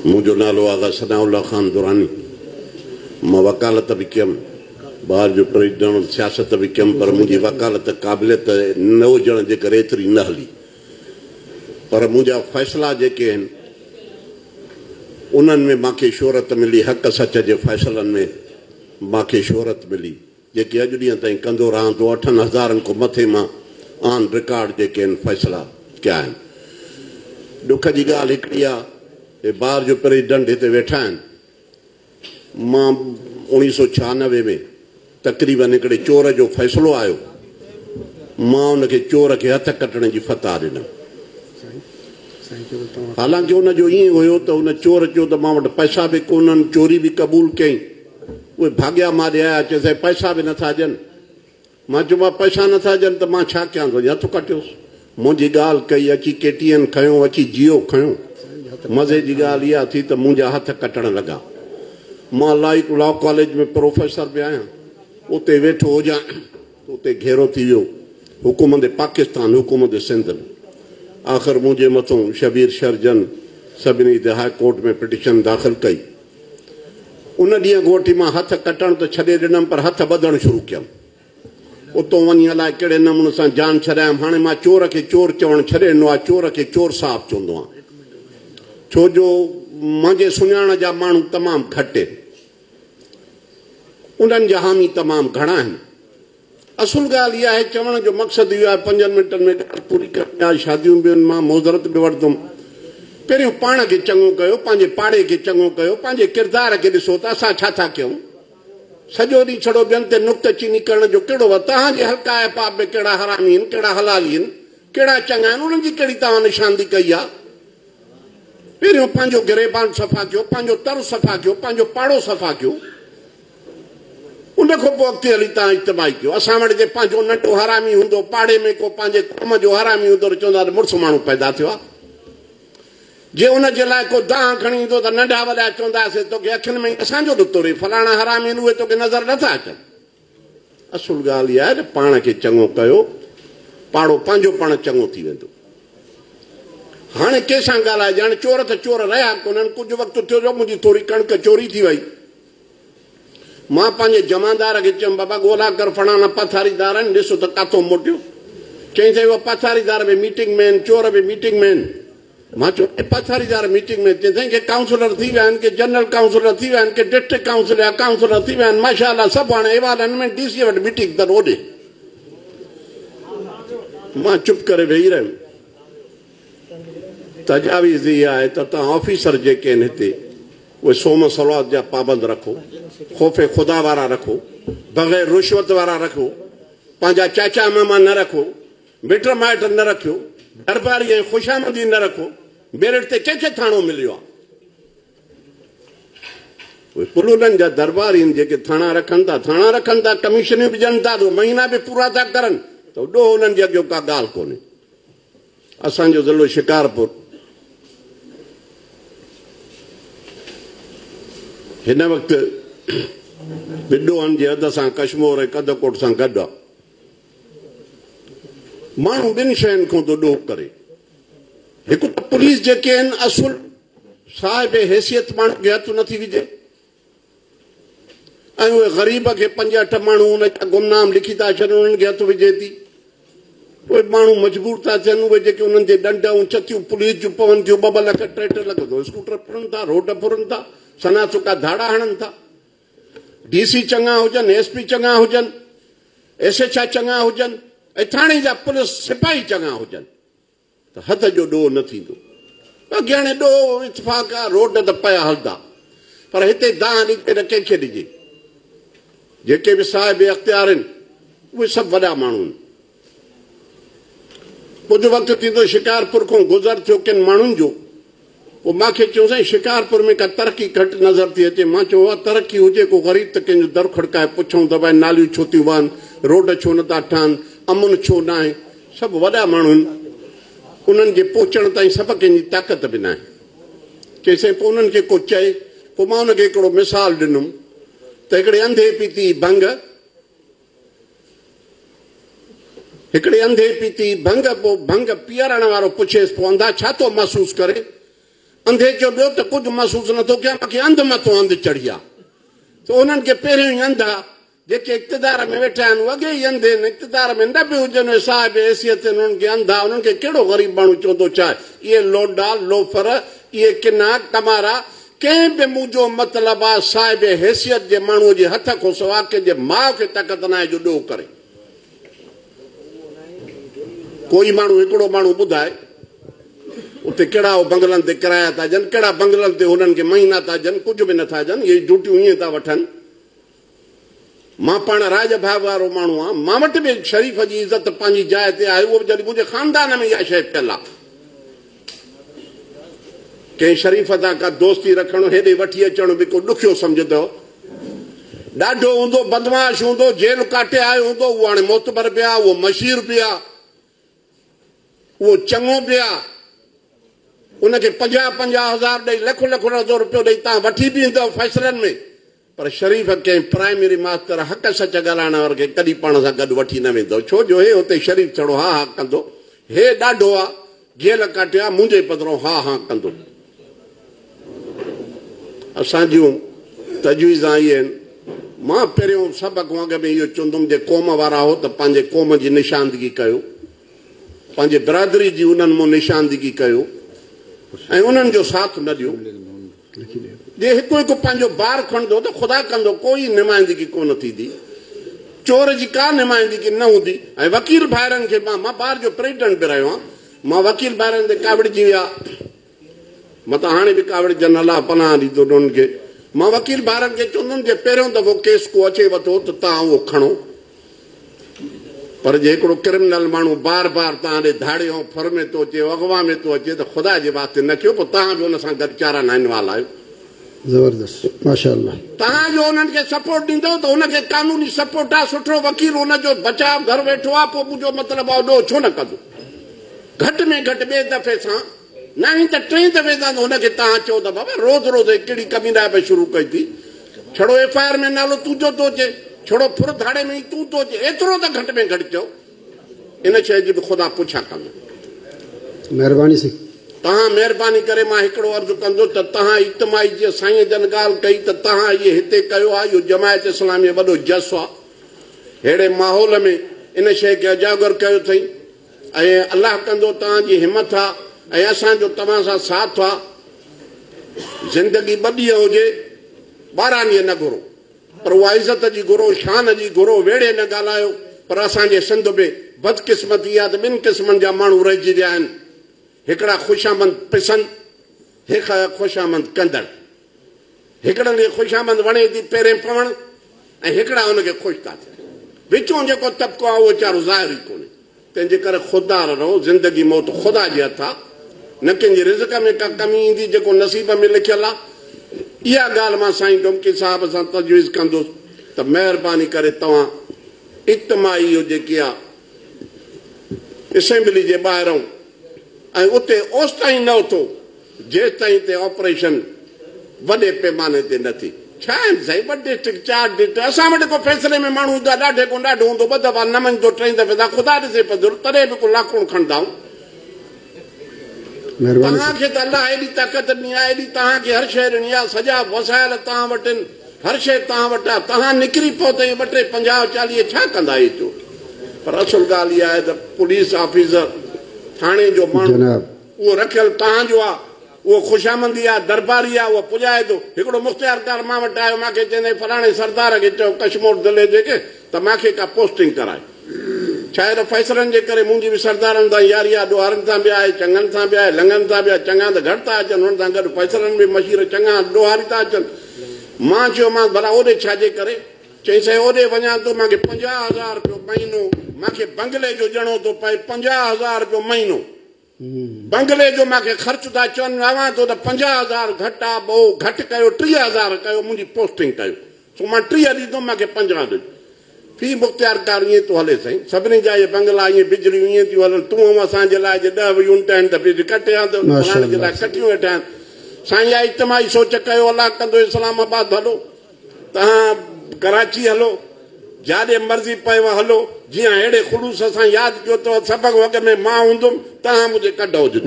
मुझो नालो आगा सनाउल्ला खान दुरानी। मां वकालत भी कयमि, ॿार जो प्रेसिडेंट सियासत भी कयमि, पर मुंहिंजी वकालत क़ाबिलियत न हुजण जे करे एतिरी न हली। पर मुंहिंजा फ़ैसिला जेके आहिनि उन्हनि में मूंखे शोहरत मिली, हक़ सच जे फ़ैसिलनि में मूंखे शोहरत मिली, जेके अॼु ॾींहं ताईं कंदो रहां थो। 8,000 खां मथे मां ऑन रिकॉर्ड जेके आहिनि फ़ैसिला कया आहिनि। ॾुख जी ॻाल्हि हिकिड़ी आहे, हे ॿार जो प्रेसिडेंट हिते वेठा आहिनि। मां 1996 में तक़रीबन हिकिड़े चोर जो फ़ैसिलो आयो, मां उनखे चोर खे हथ कटण जी फतवा ॾिनमि। हालांकि उनजो ईअं हुयो त उन चोर चयो त मां वटि पैसा बि कोन्हनि, चोरी बि क़बूल कयईं। उहे भाॻिया मारे आया, चयोसि पैसा बि नथा ॾियनि। मां चयो मां पैसा नथा ॾियनि त मां छा कयां थो, हथ कटियोसि। मुंहिंजी ॻाल्हि कई, अची KTN खयो, अची जियो खयो। मज़े जी ॻाल्हि इहा थी त मुंहिंजा हथ कटण लॻा। मां लॉ कॉलेज में प्रोफेसर बि आहियां, उते वेठो हुजां, उते घेरो थी वियो हुकूमत पाकिस्तान, हुकूमत सिंध। आख़िर मुंहिंजे मथां शबीर शरजन सभिनी ते हाई कोर्ट में पिटीशन दाख़िल कई। उन ॾींहं खां वठी मां हथ कटण त छॾे ॾिनमि, पर हथ ॿधणु शुरू कयमि। उतो वञी अलाए कहिड़े नमूने सां जान छॾायमि। हाणे मां चोर खे चोर चवणु छॾे ॾिनो आहे, चोर खे चोर साहब चवंदो आहियां। छो जो मुंहिंजे सुञाण जा माण्हू तमामु घटि आहिनि, उन्हनि जा हामी तमामु घणा आहिनि। असुल ॻाल्हि इहा आहे, चवण जो मक़सदु इहो आहे, 5 मिंटनि में ॻाल्हि पूरी करणी आहे। शादियूं बि आहिनि, मां मोज़रत बि वठंदुमि। पहिरियों पाण खे चङो कयो, पंहिंजे पाड़े खे चङो कयो, पंहिंजे किरदार खे ॾिसो त असां छा था कयूं। सॼो ॾींहुं छड़ो ॿियनि ते नुक्तचीनी करण जो कहिड़ो आहे। तव्हांजे हल्का ऐं पाप में कहिड़ा हरामी आहिनि, कहिड़ा हलाली आहिनि, कहिड़ा चङा आहिनि, उन्हनि जी कहिड़ी तव्हां निशानदी कई आहे। पहिरियों पंहिंजो गिरेबान सफ़ा कयो, पंहिंजो तर सफ़ा कयो, पंहिंजो पाड़ो सफ़ा कयो, उन खां पोइ अॻिते हली तव्हां इज्तिमाही कयो। असां वटि जे पंहिंजो नंढो हरामी हूंदो, पाड़े में को पंहिंजे कम जो हरामी हूंदो, चवंदा मुड़ुसु माण्हू पैदा थियो आहे। जे उनजे लाइ को दाह खणी ईंदो त नंढा वॾा चवंदासीं तोखे अखियुनि में असांजो ॾुतो रे, फलाणा हरामी आहिनि, उहे तोखे नज़र नथा अचनि। असुल ॻाल्हि इहा आहे त पाण खे चङो कयो, पाड़ो पंहिंजो पाण चङो थी वेंदो। हाणे कंहिंसां ॻाल्हाए, हाणे चोर त चोर रहिया कोन्हनि। कुझु वक़्तु थियो जो मुंहिंजी थोरी कणिक चोरी थी वई। मां पंहिंजे जमादार खे चयुमि, बाबा ॻोल्हा कर, फलाणा पथारीदार आहिनि, ॾिसो त काथो मोटियो। चई त उहो पथारीदार बि मीटिंग में आहिनि, चोर बि मीटिंग में आहिनि। मां चयो पथारीदार मीटिंग में, चई के काउंसलर थी विया आहिनि, के जनरल काउंसलर थी विया आहिनि, के डिस्ट्रिक्ट काउंसलर थी विया आहिनि, माशाअल्लाह सभु हाणे एवालनि में DC वटि मीटिंग अथनि ओॾे। मां चुप करे वेही रहियुमि। तजावीज़ इहा आहे त तव्हां ऑफिसर जेके आहिनि हिते, उहे सोम सलवात जा पाबंद रखो, ख़ौफ़े ख़ुदा वारा रखो, बग़ैर रुश्वत वारा रखो, पंहिंजा चाचा मामा न रखो, मिट माइट न रखियो, दरबारी ऐं ख़ुशामदी न रखो। बेरठ ते कंहिंखे थाणो मिलियो आहे? उहे पुलुलनि जा दरबारी आहिनि जेके थाणा रखनि था, कमीशनियूं बि ॾियनि था, महीना बि पूरा था करनि, त ओॾो उन्हनि जे अॻियो का ॻाल्हि कोन्हे। असांजो ज़िलो शिकारपुर, हिन वक़्तु बिॾोहनि जे हद सां कश्मोर ऐं कदकोट सां गॾु आहे। माण्हू ॿिनि शयुनि खां थो ॾोह करे। हिकु त पुलिस जेके आहिनि, असुल साहिब हैसियत माण्हू खे हथु नथी विझे, ऐं उहे ग़रीब खे 5-8 माण्हू उनजा गुमनाम लिखी था छॾनि, उन्हनि खे हथु विझे थी। उहे माण्हू मजबूर था थियनि, उहे जेके उन्हनि जे ॾंड ऐं चतियूं पुलिस जूं पवनि थियूं, 2-2 लख 3-3 लख तो स्कूटर फुरनि था, रोड फुरनि था, सना सुका धाड़ा हणनि था। DC चङा हुजनि, SP चङा हुजनि, SHI चङा हुजनि, ऐं थाणे जा पुलिस सिपाही चङा हुजनि, त हथ जो ॾोह न थींदो। बाक़ी हाणे ॾोह इतफ़ाक़ आहे, रोड त पिया हलंदा, पर हिते दाह ॾिजे न कंहिंखे ॾिजे। जेके बि साहिब अख़्तियार आहिनि, उहे सभु वॾा माण्हू आहिनि। कुझु वक़्तु थींदो शिकारपुर खां गुज़र थियो किन माण्हुनि जो, पोइ मूंखे चयो साईं शिकारपुर में का तरक़ी घटि नज़र थी अचे। मां चयो तरक़ी हुजे, को ग़रीब त कंहिंजो दर खड़काए पुछूं त भई नालियूं छो थियूं वहनि, रोड छो नथा ठहनि, अमुन छो न आहे। सभु वॾा माण्हू आहिनि, उन्हनि जे पहुचण ताईं सभु कंहिंजी ताक़त बि न आहे। चईं पोइ उन्हनि खे को चए, पोइ मां उनखे हिकिड़ो मिसाल ॾिनुमि त हिकिड़े अंधे पीती भंग, पोइ भंग पीअरण वारो पुछेसि, पोइ अंधा छा थो महसूसु करे? अंधे चयो ॿियो त कुझु महसूस नथो कयां, मूंखे अंध मथां अंधु चढ़ी आहे। त उन्हनि खे पहिरियों ई अंध आहे, जेके इक़्तिदार में वेठा आहिनि उहे अॻे ई अंध आहिनि, इक़्तिदार में न बि हुजनि साहिब हैसियत उन्हनि खे अंध आहे। उन्हनि खे कहिड़ो ग़रीब माण्हू चवंदो छा? इहे लोडा लोफर, इहे किना कमारा, कंहिं बि मुंहिंजो मतिलबु आहे साहिब हैसियत जे माण्हूअ जे हथ खां सवाइ कंहिंजे माउ खे ताक़त न आहे जो ॾोह करे। कोई माण्हू हिकिड़ो माण्हू ॿुधाए उते कहिड़ा बंगलनि ते किराया था ॾियनि, कहिड़ा बंगलनि ते हुननि खे महीना था ॾियनि, कुझु बि नथा ॾियनि, इहे ड्यूटियूं ईअं था वठनि। मां पाण राज भाउ वारो माण्हू आहियां, मां वटि बि शरीफ़ जी इज़त पंहिंजी जाइ ते आहे, उहो बि जॾहिं मुंहिंजे ख़ानदान में इहा शइ पियल आहे। कंहिं शरीफ़ सां का दोस्ती रखणु, हेॾे वठी अचणु बि को ॾुखियो सम्झंदो, ॾाढो हूंदो बदमाश हूंदो, जेल काटे आयो हूंदो, उहो हाणे मोतबर पिया, उहो मशीर पिया, उहो चङो पिया, उनखे 50,000 ॾेई लख रुपयो ॾेई तव्हां वठी बि ईंदव फ़ैसिलनि में, पर शरीफ़ कंहिं प्राइमरी मास्टर हक़ सच ॻाल्हाइण वारे खे कॾहिं पाण सां गॾु वठी न वेंदो, छो जो हे हुते शरीफ़ छड़ो हा हा कंदो, हे ॾाढो आहे जेल काटियो आहे मुंहिंजे पधिरो हा हा कंदो। असां जूं तजवीज़ इहे आहिनि। मां पहिरियों सभ खां अॻु में इहो चवंदुमि, जे क़ौम वारा हो त पंहिंजे क़ौम जी निशानदगी कयो, पंहिंजे बिरादरी जी उन्हनि मां निशानदगी कयो ऐं उन्हनि जो साथ न ॾियो। जे हिकु हिकु पंहिंजो ॿार खणंदो त ख़ुदा कंदो, कोई नुमाइंदगी कोन थींदी, चोर जी का नुमाइंदगी न हूंदी। ऐं वकील भाइरनि खे मां ॿार जो प्रेसिडेंट बि रहियो आहियां, मां वकील भाइरनि ते कावड़जी विया, मतां हाणे बि कावड़जनि अलाह पनाह ॾींदो उन्हनि खे। मां वकील भाइरनि खे चवंदुमि जे पहिरियों दफ़ो केस को अचे वठो त तव्हां उहो खणो, पर जे हिकिड़ो क्रिमिनल माण्हू बार बार तव्हां ॾे धाड़े ऐं फर में थो अचे, अॻवा में थो अचे, त ख़ुदा जे वास्ते न कयो, पोइ तव्हां बि हुन सां गॾु चारा न इनवाल आहियो। ज़बरदस्त, माशाअल्लाह। तव्हां जो हुननि खे सपोर्ट ॾींदव त हुनखे कानूनी सपोर्ट आहे, सुठो वकील हुनजो बचाव घर वेठो आहे, पोइ मुंहिंजो मतिलबु आहे ॾोह छो न कंदो। घटि में घटि ॿिए दफ़े सां न ई त टे दफ़े सां त हुनखे तव्हां चओ त बाबा रोज़ रोज़ कहिड़ी कमीना बि शुरू कई थी, छड़ो FIR में नालो तुंहिंजो थो अचे, छड़ो फुर धाड़े में ई तूं थो अचे, एतिरो त घटि में घटि चओ। इन शइ जी बि ख़ुदा पुछा कंदो। महिरबानी सी तव्हां महिरबानी करे मां हिकिड़ो अर्ज़ु कंदो त तव्हां इज्तिमाई जीअं साईं जन ॻाल्हि कई त तव्हां इहे हिते कयो आहे, इहो जमायत इस्लामी वॾो जस आहे, अहिड़े माहौल में इन शइ खे उजागर कयो अथई ऐं अलाह कंदो तव्हांजी हिमत आहे ऐं असांजो तव्हां सां साथ आहे। ज़िंदगी ॿ ॾींहं हुजे, 12 ॾींहं न घुरो, पर उहा इज़त जी घुरो, शान जी घुरो, वेड़े न ॻाल्हायो। पर असांजे सिंध में बदकिस्मती आहे त ॿिनि क़िस्मनि जा माण्हू रहिजी विया आहिनि, हिकिड़ा ख़ुशामंद पिसंद, हिकु ख़ुशामंद कंदड़। हिकिड़नि खे ख़ुशामंद वणे थी पहिरें पवण ऐं हिकिड़ा हुनखे ख़ुशि था थियनि, विचों जेको तबिको आहे उहो वीचारो ज़ाहिर ई कोन्हे। तंहिंजे करे ख़ुददार रहो, ज़िंदगी मौत ख़ुदा जे हथ आहे, न कंहिंजे रिज़्क़ में का कमी ईंदी जेको नसीब में लिखियल आहे। इहा ॻाल्हि मां साईं डुमकी साहिब सां तजवीज़ कंदुसि त महिरबानी करे तव्हां इज्तिमाई इहो जेकी आहे असेंबली जे ॿाहिरां ऐं उते ओसि ताईं न उथो जेसि ताईं ते ऑपरेशन वॾे पैमाने ते न थी। छा आहिनि साईं, 2 डिस्ट्रिक्ट 4 डिस्ट्रिक्ट, असां वटि को फ़ैसिले में माण्हू हूंदा ॾाढे को ॾाढो हूंदो, 2 दफ़ा न मञंदो, 3 दफ़े त ख़ुदा ॾिसे पधर, तॾहिं बि को लाखूं खणंदा। तव्हांखे त अलाह एॾी ताक़त ॾिनी आहे, एॾी तव्हांखे हर शइ ॾिनी आहे, सॼा वसाइल तव्हां वटि आहिनि, हर शइ तव्हां वटि आहे, तव्हां निकिरी पियो त 2 टे 50 40 छा कंदा इहे चो। पर असुल ॻाल्हि इहा आहे त पुलिस ऑफिसर थाणे जो माण्हू उहो रखियल तव्हांजो आहे, उहो ख़ुशामंदी आहे, दरबारी आहे, उहो पुॼाए थो। हिकिड़ो मुख़्तियारकार मां वटि आयो, मूंखे चवंदे फलाणे सरदार खे चयो कश्मीर ज़िले जेके त मूंखे का पोस्टिंग कराए। छा आहे त फ़ैसिलनि जे करे मुंहिंजी बि सरदारनि सां यारी आहे, ॾोहारनि सां बि आहे, चङनि सां बि आहे, लंघनि सां बि आहे, चङा त घटि था अचनि, हुन सां गॾु फ़ैसिलनि में मशीर चङा ॾोहारी था अचनि। मां चयोमांसि भला ओॾे छाजे करे, चई साईं ओॾे वञा थो, मूंखे 50,000 रुपयो महीनो, मूंखे बंगले जो ॼणो थो पए, 50,000 रुपयो महीनो बंगले जो मूंखे ख़र्च था चवनि, आवां थो त 50,000 घटि आहे, पोइ घटि कयो 30,000 कयो, मुंहिंजी पोस्टिंग कयो, सो मां 30 ॾींदुमि, मूंखे 50 ॾिजो। फी मुख़्तियारकार ईअं थो हले साईं, सभिनी जा इहे बंगला ईअं बिजलियूं ईअं थियूं हलनि, तूं असांजे लाइ जे 10 यूनिट आहिनि त बिजली कटिया त फलाणे जे लाइ कटियूं वेठा आहिनि। साईं इहा इज्तिमाई सोच कयो, अलाह कंदो इस्लामाबाद हलो, तव्हां कराची हलो, जाॾे मर्ज़ी पएव हलो, जीअं अहिड़े ख़ुलूस सां यादि कयो अथव, सबक़ वक़्त में मां हूंदुमि, तव्हां मुंहिंजे कढो हुजो।